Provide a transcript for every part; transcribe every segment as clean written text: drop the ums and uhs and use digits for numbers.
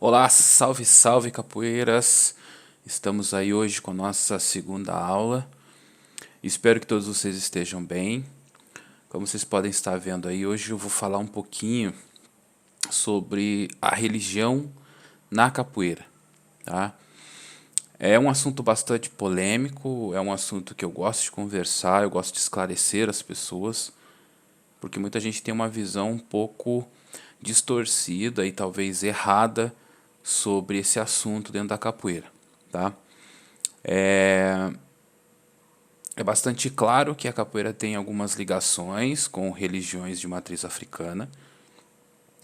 Olá, salve, salve capoeiras! Estamos aí hoje com a nossa segunda aula. Espero que todos vocês estejam bem. Como vocês podem estar vendo aí, hoje eu vou falar um pouquinho sobre a religião na capoeira, tá? É um assunto bastante polêmico, é um assunto que eu gosto de conversar, eu gosto de esclarecer as pessoas, porque muita gente tem uma visão um pouco distorcida e talvez errada sobre esse assunto dentro da capoeira, tá? É, é bastante claro que a capoeira tem algumas ligações com religiões de matriz africana,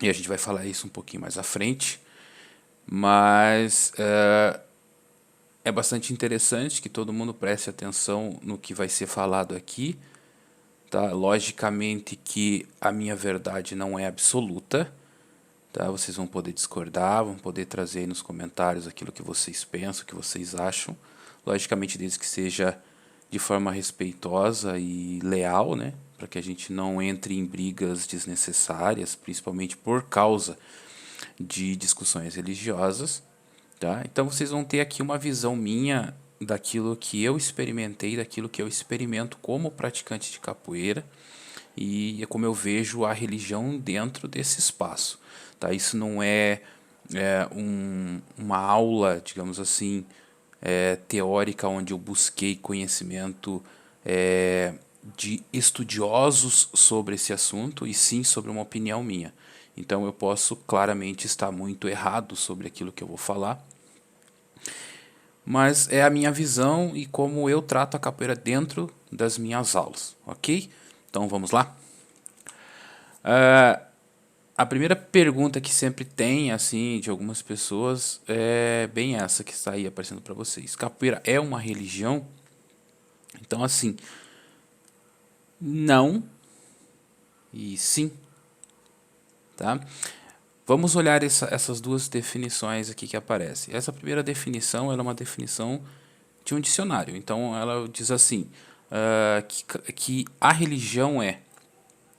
e a gente vai falar isso um pouquinho mais à frente, mas é bastante interessante que todo mundo preste atenção no que vai ser falado aqui, tá? Logicamente que a minha verdade não é absoluta, tá? Vocês vão poder discordar, vão poder trazer aí nos comentários aquilo que vocês pensam, o que vocês acham. Logicamente, desde que seja de forma respeitosa e leal, né? Para que a gente não entre em brigas desnecessárias, principalmente por causa de discussões religiosas, tá? Então vocês vão ter aqui uma visão minha daquilo que eu experimentei, daquilo que eu experimento como praticante de capoeira e é como eu vejo a religião dentro desse espaço, tá? Isso não é uma aula, digamos assim, teórica onde eu busquei conhecimento de estudiosos sobre esse assunto e sim sobre uma opinião minha. Então eu posso claramente estar muito errado sobre aquilo que eu vou falar, mas é a minha visão e como eu trato a capoeira dentro das minhas aulas, ok? Então vamos lá? A primeira pergunta que sempre tem, assim, de algumas pessoas é bem essa que está aí aparecendo para vocês. Capoeira é uma religião? Então, assim, não e sim, tá? Vamos olhar essas duas definições aqui que aparecem. Essa primeira definição, ela é uma definição de um dicionário. Então, ela diz assim, que a religião é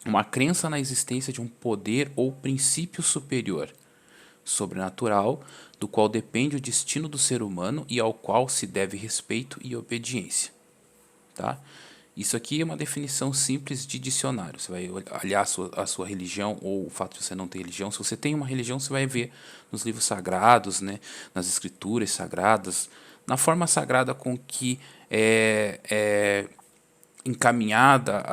uma crença na existência de um poder ou princípio superior, sobrenatural, do qual depende o destino do ser humano e ao qual se deve respeito e obediência. Tá? Isso aqui é uma definição simples de dicionário. Você vai olhar a sua religião ou o fato de você não ter religião. Se você tem uma religião, você vai ver nos livros sagrados, né, nas escrituras sagradas, na forma sagrada com que é encaminhada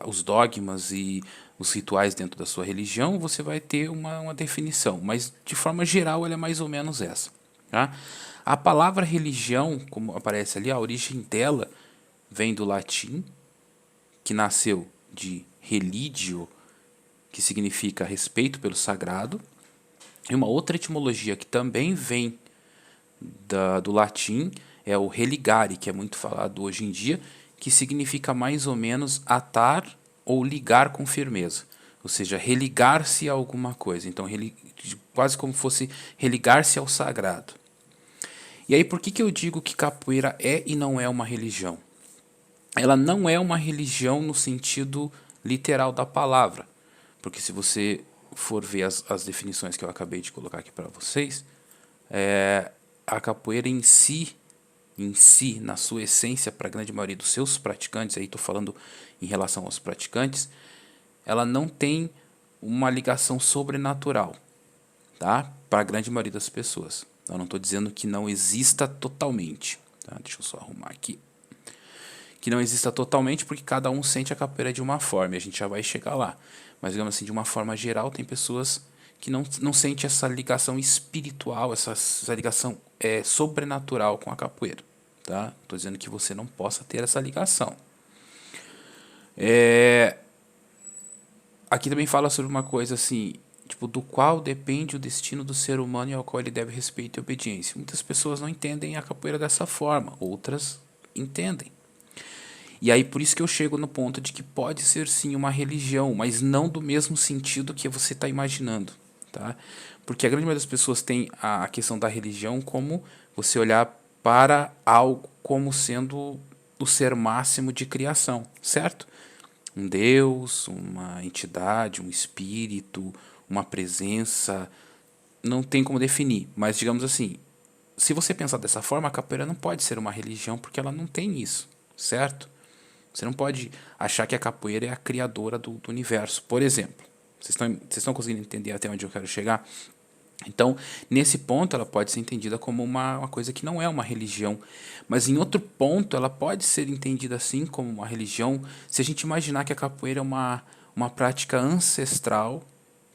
os dogmas e os rituais dentro da sua religião, você vai ter uma definição, mas de forma geral ela é mais ou menos essa. Tá? A palavra religião, como aparece ali, a origem dela vem do latim, que nasceu de religio, que significa respeito pelo sagrado, e uma outra etimologia que também vem do latim é o religare, que é muito falado hoje em dia, que significa mais ou menos atar ou ligar com firmeza. Ou seja, religar-se a alguma coisa. Então, quase como fosse religar-se ao sagrado. E aí, por que eu digo que capoeira é e não é uma religião? Ela não é uma religião no sentido literal da palavra. Porque se você for ver as definições que eu acabei de colocar aqui para vocês, a capoeira em si, na sua essência, para a grande maioria dos seus praticantes, aí estou falando em relação aos praticantes, ela não tem uma ligação sobrenatural, tá? Para a grande maioria das pessoas. Eu não estou dizendo que não exista totalmente, tá? Deixa eu só arrumar aqui. Que não exista totalmente porque cada um sente a capoeira de uma forma, e a gente já vai chegar lá. Mas, digamos assim, de uma forma geral, tem pessoas que não sentem essa ligação espiritual, essa ligação sobrenatural com a capoeira. Tá? Estou dizendo que você não possa ter essa ligação. Aqui também fala sobre uma coisa assim, tipo, do qual depende o destino do ser humano e ao qual ele deve respeito e obediência. Muitas pessoas não entendem a capoeira dessa forma, outras entendem. E aí por isso que eu chego no ponto de que pode ser sim uma religião, mas não do mesmo sentido que você está imaginando, tá? Porque a grande maioria das pessoas tem a questão da religião como você olhar para algo como sendo o ser máximo de criação, certo? Um Deus, uma entidade, um espírito, uma presença não tem como definir, mas digamos assim, se você pensar dessa forma, a capoeira não pode ser uma religião porque ela não tem isso, certo? Você não pode achar que a capoeira é a criadora do universo, por exemplo. Vocês estão conseguindo entender até onde eu quero chegar? Então, nesse ponto, ela pode ser entendida como uma coisa que não é uma religião. Mas em outro ponto, ela pode ser entendida assim como uma religião se a gente imaginar que a capoeira é uma prática ancestral,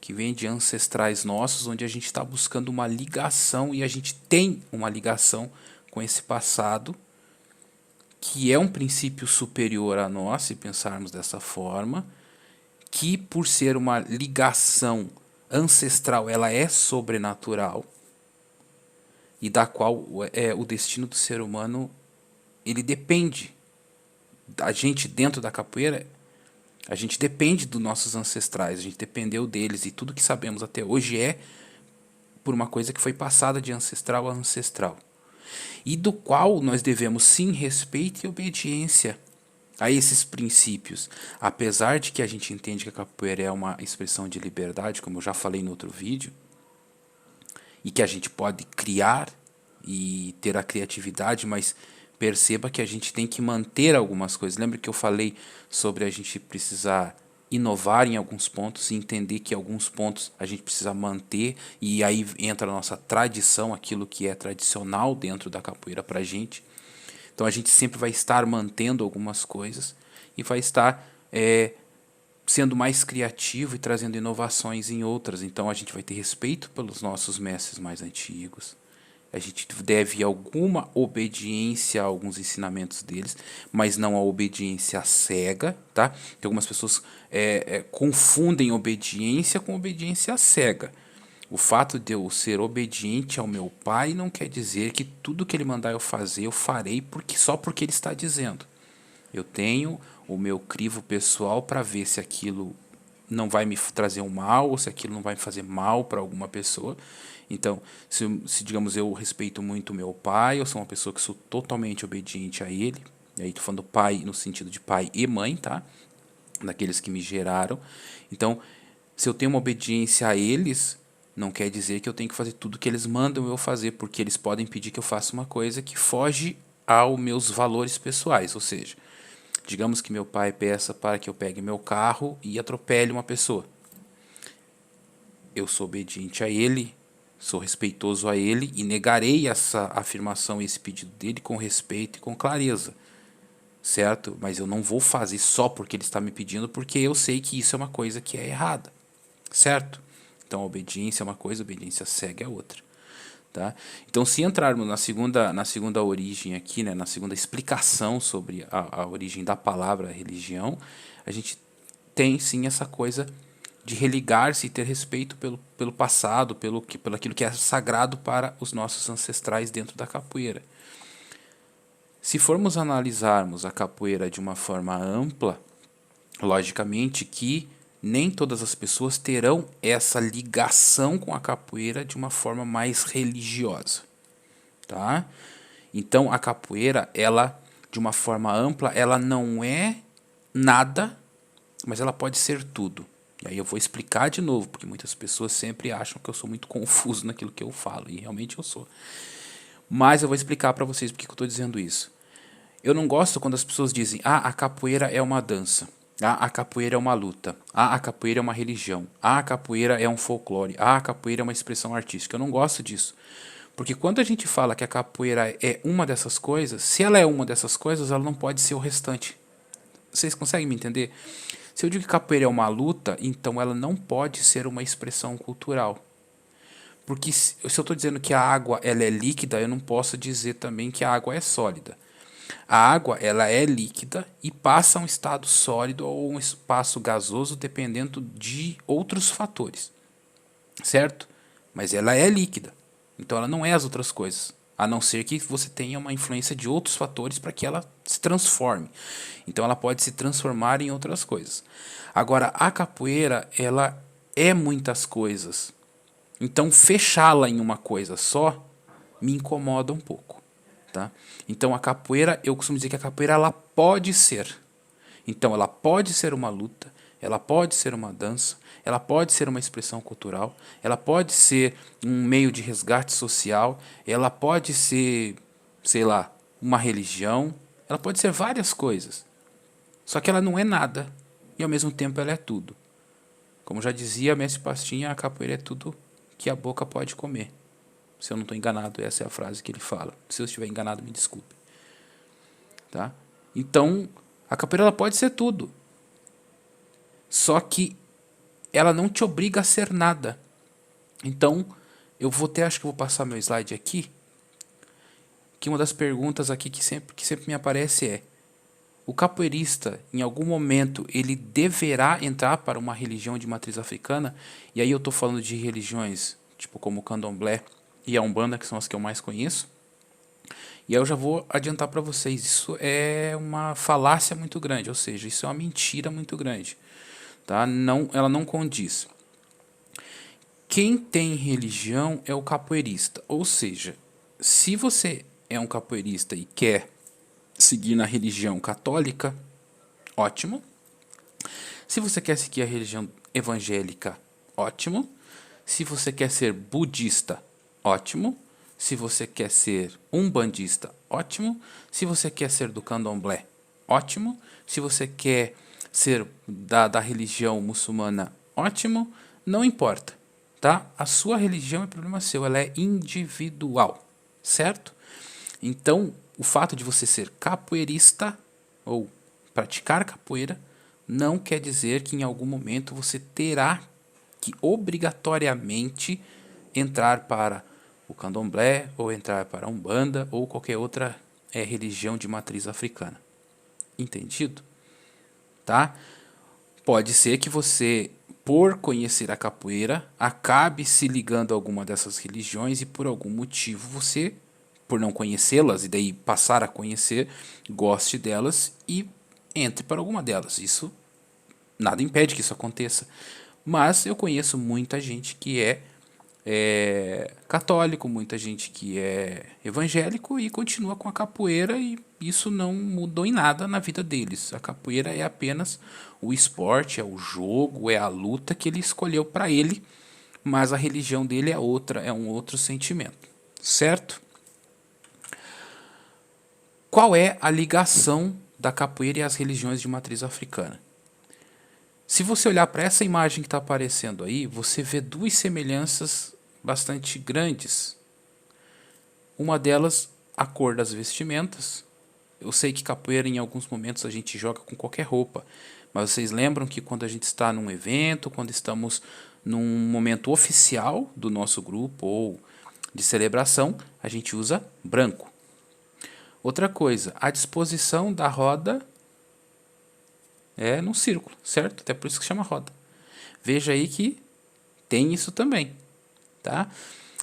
que vem de ancestrais nossos, onde a gente está buscando uma ligação e a gente tem uma ligação com esse passado, que é um princípio superior a nós, se pensarmos dessa forma, que por ser uma ligação ancestral, ela é sobrenatural e da qual o destino do ser humano ele depende da gente dentro da capoeira. A gente depende dos nossos ancestrais, a gente dependeu deles e tudo que sabemos até hoje é por uma coisa que foi passada de ancestral a ancestral e do qual nós devemos sim respeito e obediência a esses princípios, apesar de que a gente entende que a capoeira é uma expressão de liberdade, como eu já falei no outro vídeo, e que a gente pode criar e ter a criatividade, mas perceba que a gente tem que manter algumas coisas. Lembra que eu falei sobre a gente precisar inovar em alguns pontos e entender que alguns pontos a gente precisa manter, e aí entra a nossa tradição, aquilo que é tradicional dentro da capoeira para a gente. Então a gente sempre vai estar mantendo algumas coisas e vai estar sendo mais criativo e trazendo inovações em outras. Então a gente vai ter respeito pelos nossos mestres mais antigos. A gente deve alguma obediência a alguns ensinamentos deles, mas não a obediência cega, tá? Porque algumas pessoas confundem obediência com obediência cega. O fato de eu ser obediente ao meu pai não quer dizer que tudo que ele mandar eu fazer, eu farei só porque ele está dizendo. Eu tenho o meu crivo pessoal para ver se aquilo não vai me trazer um mal ou se aquilo não vai me fazer mal para alguma pessoa. Então, se digamos eu respeito muito meu pai, eu sou uma pessoa que sou totalmente obediente a ele. E aí estou falando pai no sentido de pai e mãe, tá? Daqueles que me geraram. Então, se eu tenho uma obediência a eles, não quer dizer que eu tenho que fazer tudo que eles mandam eu fazer, porque eles podem pedir que eu faça uma coisa que foge aos meus valores pessoais. Ou seja, digamos que meu pai peça para que eu pegue meu carro e atropele uma pessoa. Eu sou obediente a ele, sou respeitoso a ele e negarei essa afirmação, esse pedido dele com respeito e com clareza, certo? Mas eu não vou fazer só porque ele está me pedindo, porque eu sei que isso é uma coisa que é errada, certo? Então a obediência é uma coisa, a obediência cega é outra. Tá? Então, se entrarmos na segunda origem aqui, né, na segunda explicação sobre a origem da palavra religião, a gente tem sim essa coisa de religar-se e ter respeito pelo passado, pelo aquilo que é sagrado para os nossos ancestrais dentro da capoeira. Se formos analisarmos a capoeira de uma forma ampla, logicamente que nem todas as pessoas terão essa ligação com a capoeira de uma forma mais religiosa, tá? Então a capoeira, ela de uma forma ampla, ela não é nada, mas ela pode ser tudo. E aí eu vou explicar de novo, porque muitas pessoas sempre acham que eu sou muito confuso naquilo que eu falo, e realmente eu sou. Mas eu vou explicar para vocês porque que eu estou dizendo isso. Eu não gosto quando as pessoas dizem: ah, a capoeira é uma dança. Ah, a capoeira é uma luta. Ah, a capoeira é uma religião. Ah, a capoeira é um folclore. Ah, a capoeira é uma expressão artística. Eu não gosto disso. Porque quando a gente fala que a capoeira é uma dessas coisas, se ela é uma dessas coisas, ela não pode ser o restante. Vocês conseguem me entender? Se eu digo que capoeira é uma luta, então ela não pode ser uma expressão cultural. Porque se eu estou dizendo que a água ela é líquida, eu não posso dizer também que a água é sólida. A água ela é líquida e passa a um estado sólido ou um espaço gasoso dependendo de outros fatores, certo? Mas ela é líquida, então ela não é as outras coisas, a não ser que você tenha uma influência de outros fatores para que ela se transforme. Então ela pode se transformar em outras coisas. Agora a capoeira ela é muitas coisas, então fechá-la em uma coisa só me incomoda um pouco. Tá? Então a capoeira, eu costumo dizer que a capoeira ela pode ser. Então ela pode ser uma luta, ela pode ser uma dança, ela pode ser uma expressão cultural, ela pode ser um meio de resgate social, ela pode ser, sei lá, uma religião, ela pode ser várias coisas. Só que ela não é nada e ao mesmo tempo ela é tudo. Como já dizia Mestre Pastinha, a capoeira é tudo que a boca pode comer. Se eu não estou enganado, essa é a frase que ele fala. Se eu estiver enganado, me desculpe. Tá? Então, a capoeira ela pode ser tudo. Só que ela não te obriga a ser nada. Então, eu vou ter, acho que vou passar meu slide aqui, que uma das perguntas aqui que sempre me aparece é: o capoeirista, em algum momento, ele deverá entrar para uma religião de matriz africana? E aí eu estou falando de religiões, tipo como o candomblé e a umbanda, que são as que eu mais conheço. E aí eu já vou adiantar para vocês, isso é uma falácia muito grande, ou seja, isso é uma mentira muito grande. Tá? Não, ela não condiz. Quem tem religião é o capoeirista, ou seja, se você é um capoeirista e quer seguir na religião católica, ótimo. Se você quer seguir a religião evangélica, ótimo. Se você quer ser budista, ótimo. Se você quer ser umbandista, ótimo. Se você quer ser do candomblé, ótimo. Se você quer ser da religião muçulmana, ótimo. Não importa, tá? A sua religião é problema seu, ela é individual, certo? Então, o fato de você ser capoeirista ou praticar capoeira não quer dizer que em algum momento você terá que obrigatoriamente entrar para o candomblé ou entrar para a umbanda ou qualquer outra religião de matriz africana. Entendido? Tá? Pode ser que você, por conhecer a capoeira, acabe se ligando a alguma dessas religiões e por algum motivo você, por não conhecê-las e daí passar a conhecer, goste delas e entre para alguma delas. Isso nada impede que isso aconteça. Mas eu conheço muita gente que é católico, muita gente que é evangélico e continua com a capoeira e isso não mudou em nada na vida deles. A capoeira é apenas o esporte, é o jogo, é a luta que ele escolheu para ele, mas a religião dele é outra, é um outro sentimento, certo? Qual é a ligação da capoeira e as religiões de matriz africana? Se você olhar para essa imagem que está aparecendo aí, você vê duas semelhanças bastante grandes. Uma delas, a cor das vestimentas. Eu sei que capoeira em alguns momentos a gente joga com qualquer roupa, mas vocês lembram que quando a gente está num evento, quando estamos num momento oficial do nosso grupo ou de celebração, a gente usa branco. Outra coisa, a disposição da roda é num círculo, certo? Até por isso que chama roda. Veja aí que tem isso também, tá?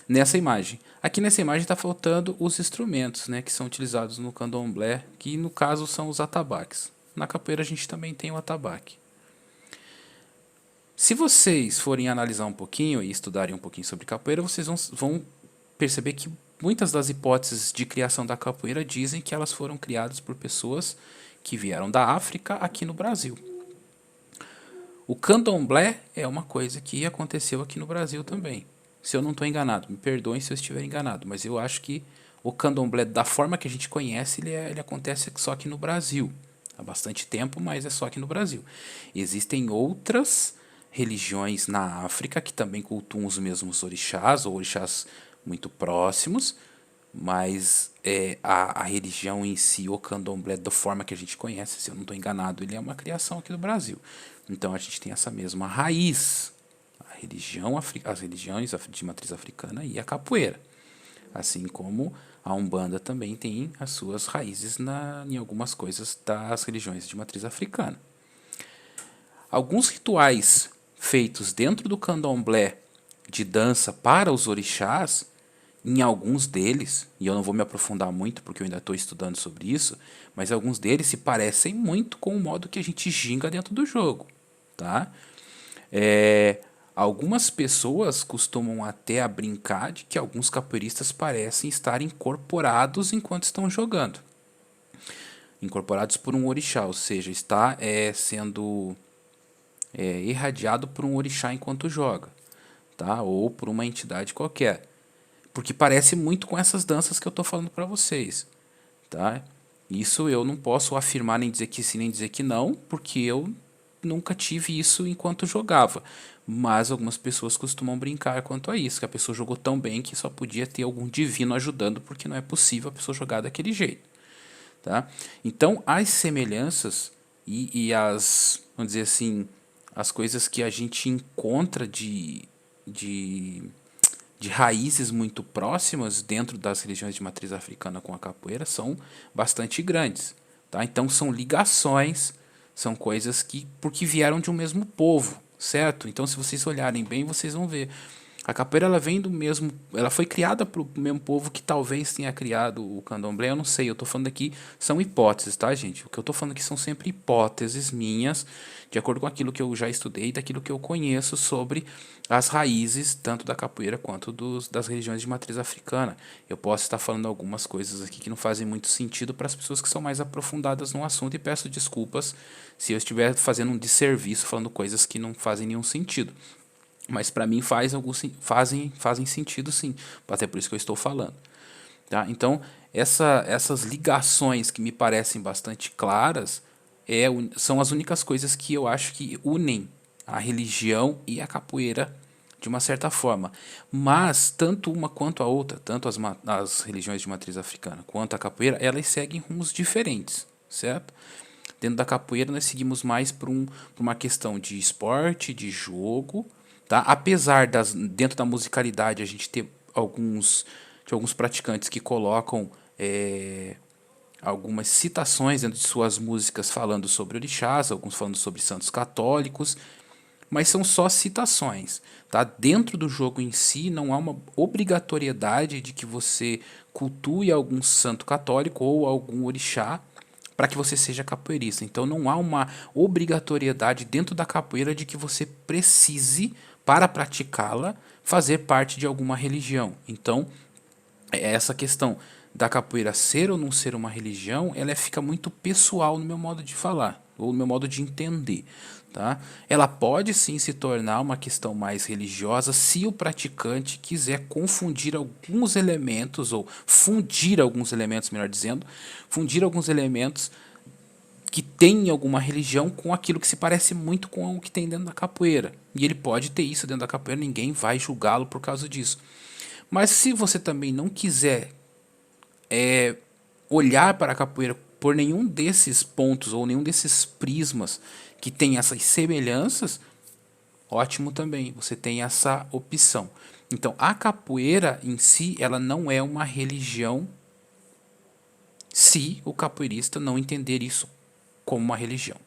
Nessa imagem. Aqui nessa imagem está faltando os instrumentos, né, que são utilizados no candomblé, que no caso são os atabaques. Na capoeira a gente também tem o atabaque. Se vocês forem analisar um pouquinho e estudarem um pouquinho sobre capoeira, vocês vão perceber que muitas das hipóteses de criação da capoeira dizem que elas foram criadas por pessoas que vieram da África aqui no Brasil. O candomblé é uma coisa que aconteceu aqui no Brasil também. Se eu não estou enganado, me perdoem se eu estiver enganado, mas eu acho que o candomblé, da forma que a gente conhece, ele acontece só aqui no Brasil. Há bastante tempo, mas é só aqui no Brasil. Existem outras religiões na África que também cultuam os mesmos orixás, ou orixás muito próximos, mas a religião em si, o candomblé, da forma que a gente conhece, se eu não estou enganado, ele é uma criação aqui do Brasil. Então a gente tem essa mesma raiz, as religiões de matriz africana e a capoeira. Assim como a Umbanda também tem as suas raízes em algumas coisas das religiões de matriz africana. Alguns rituais feitos dentro do candomblé de dança para os orixás, em alguns deles, e eu não vou me aprofundar muito porque eu ainda estou estudando sobre isso, mas alguns deles se parecem muito com o modo que a gente ginga dentro do jogo. Tá? Algumas pessoas costumam até a brincar de que alguns capoeiristas parecem estar incorporados enquanto estão jogando. Incorporados por um orixá, ou seja, está sendo irradiado por um orixá enquanto joga, tá? Ou por uma entidade qualquer. Porque parece muito com essas danças que eu estou falando para vocês, tá? Isso eu não posso afirmar nem dizer que sim, nem dizer que não, porque eu nunca tive isso enquanto jogava. Mas algumas pessoas costumam brincar quanto a isso, que a pessoa jogou tão bem que só podia ter algum divino ajudando, porque não é possível a pessoa jogar daquele jeito, tá? Então, as semelhanças e as, vamos dizer assim, as coisas que a gente encontra de de raízes muito próximas dentro das religiões de matriz africana com a capoeira são bastante grandes, tá? Então são ligações, são coisas que porque vieram de um mesmo povo, certo? Então se vocês olharem bem, vocês vão ver. A capoeira ela vem do mesmo, ela foi criada para o mesmo povo que talvez tenha criado o candomblé, eu não sei, eu estou falando aqui, são hipóteses, tá, gente? O que eu estou falando aqui são sempre hipóteses minhas, de acordo com aquilo que eu já estudei, daquilo que eu conheço sobre as raízes, tanto da capoeira quanto das religiões de matriz africana. Eu posso estar falando algumas coisas aqui que não fazem muito sentido para as pessoas que são mais aprofundadas no assunto e peço desculpas se eu estiver fazendo um desserviço falando coisas que não fazem nenhum sentido. Mas para mim fazem sentido sim, até por isso que eu estou falando. Tá? Então, essas ligações que me parecem bastante claras são as únicas coisas que eu acho que unem a religião e a capoeira de uma certa forma. Mas, tanto uma quanto a outra, tanto as religiões de matriz africana quanto a capoeira, elas seguem rumos diferentes, certo? Dentro da capoeira, nós seguimos mais por uma questão de esporte, de jogo, tá? Apesar dentro da musicalidade a gente ter alguns praticantes que colocam algumas citações dentro de suas músicas falando sobre orixás, alguns falando sobre santos católicos, mas são só citações, tá? Dentro do jogo em si não há uma obrigatoriedade de que você cultue algum santo católico ou algum orixá para que você seja capoeirista. Então não há uma obrigatoriedade dentro da capoeira de que você precise, para praticá-la, fazer parte de alguma religião. Então, essa questão da capoeira ser ou não ser uma religião, ela fica muito pessoal no meu modo de falar, ou no meu modo de entender. Tá? Ela pode sim se tornar uma questão mais religiosa se o praticante quiser confundir alguns elementos, ou fundir alguns elementos, melhor dizendo, fundir alguns elementos que tem alguma religião com aquilo que se parece muito com o que tem dentro da capoeira. E ele pode ter isso dentro da capoeira, ninguém vai julgá-lo por causa disso. Mas se você também não quiser olhar para a capoeira por nenhum desses pontos ou nenhum desses prismas que tem essas semelhanças, ótimo também, você tem essa opção. Então, a capoeira em si, ela não é uma religião se o capoeirista não entender isso como uma religião.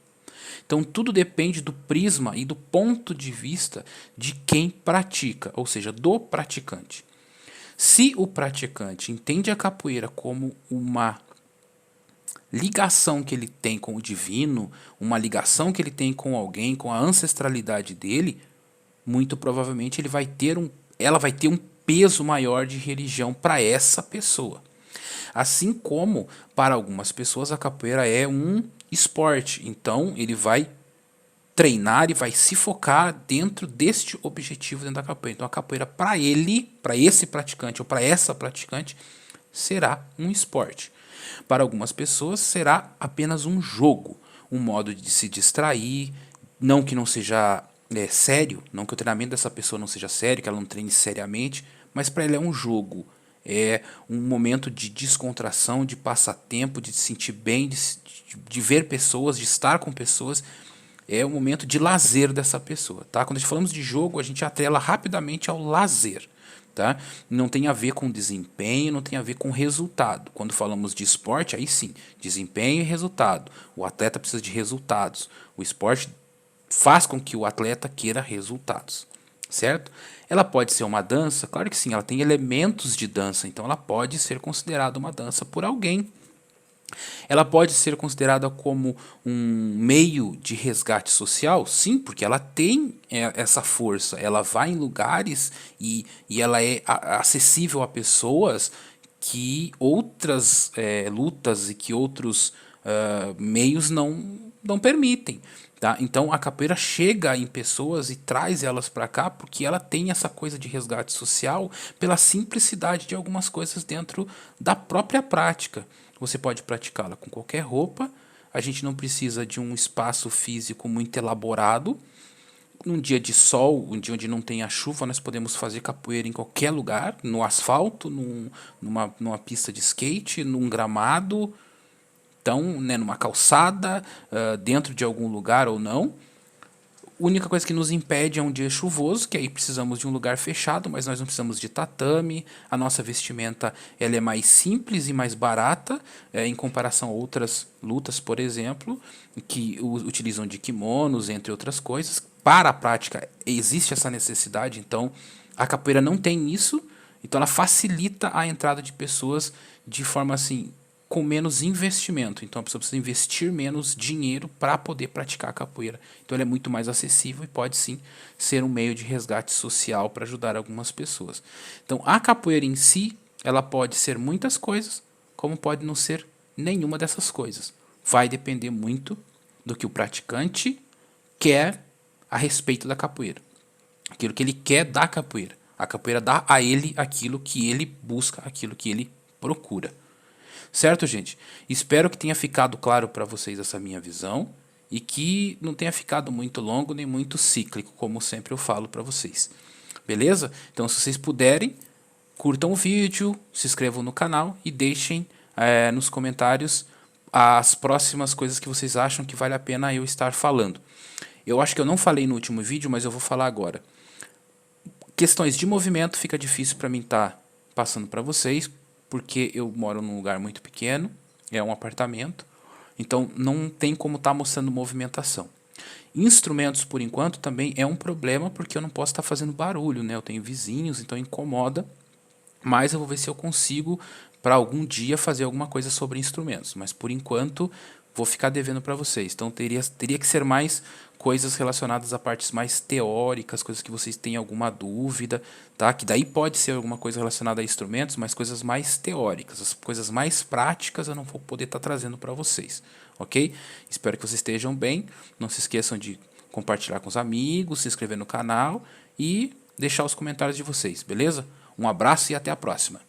Então, tudo depende do prisma e do ponto de vista de quem pratica, ou seja, do praticante. Se o praticante entende a capoeira como uma ligação que ele tem com o divino, uma ligação que ele tem com alguém, com a ancestralidade dele, muito provavelmente ela vai ter um peso maior de religião para essa pessoa. Assim como para algumas pessoas a capoeira é um esporte, então ele vai treinar e vai se focar dentro deste objetivo dentro da capoeira. Então a capoeira para ele, para esse praticante ou para essa praticante, será um esporte. Para algumas pessoas será apenas um jogo, um modo de se distrair, não que não seja sério, não que o treinamento dessa pessoa não seja sério, que ela não treine seriamente, mas para ela é um jogo, é um momento de descontração, de passatempo, de se sentir bem, de ver pessoas, de estar com pessoas, é um momento de lazer dessa pessoa, tá? Quando a gente falamos de jogo, a gente atrela rapidamente ao lazer, tá? Não tem a ver com desempenho, não tem a ver com resultado. Quando falamos de esporte, aí sim, desempenho e resultado. O atleta precisa de resultados. O esporte faz com que o atleta queira resultados, certo? Ela pode ser uma dança, claro que sim, ela tem elementos de dança, então ela pode ser considerada uma dança por alguém. Ela pode ser considerada como um meio de resgate social? Sim, porque ela tem essa força. Ela vai em lugares e ela é acessível a pessoas que outras lutas e que outros meios não permitem. Tá? Então a capoeira chega em pessoas e traz elas para cá porque ela tem essa coisa de resgate social pela simplicidade de algumas coisas dentro da própria prática. Você pode praticá-la com qualquer roupa, a gente não precisa de um espaço físico muito elaborado. Num dia de sol, um dia onde não tem a chuva, nós podemos fazer capoeira em qualquer lugar, no asfalto, numa pista de skate, num gramado, então, né, numa calçada, dentro de algum lugar ou não. A única coisa que nos impede é um dia chuvoso, que aí precisamos de um lugar fechado, mas nós não precisamos de tatame. A nossa vestimenta ela é mais simples e mais barata, em comparação a outras lutas, por exemplo, que utilizam de kimonos, entre outras coisas. Para a prática existe essa necessidade, então a capoeira não tem isso, então ela facilita a entrada de pessoas de forma assim com menos investimento. Então a pessoa precisa investir menos dinheiro para poder praticar a capoeira. Então ele é muito mais acessível e pode sim ser um meio de resgate social para ajudar algumas pessoas. Então a capoeira em si, ela pode ser muitas coisas, como pode não ser nenhuma dessas coisas. Vai depender muito do que o praticante quer a respeito da capoeira. Aquilo que ele quer da capoeira. A capoeira dá a ele aquilo que ele busca, aquilo que ele procura. Certo, gente? Espero que tenha ficado claro para vocês essa minha visão e que não tenha ficado muito longo nem muito cíclico, como sempre eu falo para vocês. Beleza? Então, se vocês puderem, curtam o vídeo, se inscrevam no canal e deixem nos comentários as próximas coisas que vocês acham que vale a pena eu estar falando. Eu acho que eu não falei no último vídeo, mas eu vou falar agora. Questões de movimento fica difícil para mim estar passando para vocês, porque eu moro num lugar muito pequeno, é um apartamento, então não tem como estar mostrando movimentação. Instrumentos, por enquanto, também é um problema, porque eu não posso estar fazendo barulho, né? Eu tenho vizinhos, então incomoda, mas eu vou ver se eu consigo, para algum dia, fazer alguma coisa sobre instrumentos. Mas, por enquanto, vou ficar devendo para vocês. Então, teria que ser mais coisas relacionadas a partes mais teóricas, coisas que vocês têm alguma dúvida, tá? Que daí pode ser alguma coisa relacionada a instrumentos, mas coisas mais teóricas, as coisas mais práticas eu não vou poder estar trazendo para vocês, ok? Espero que vocês estejam bem. Não se esqueçam de compartilhar com os amigos, se inscrever no canal e deixar os comentários de vocês, beleza? Um abraço e até a próxima.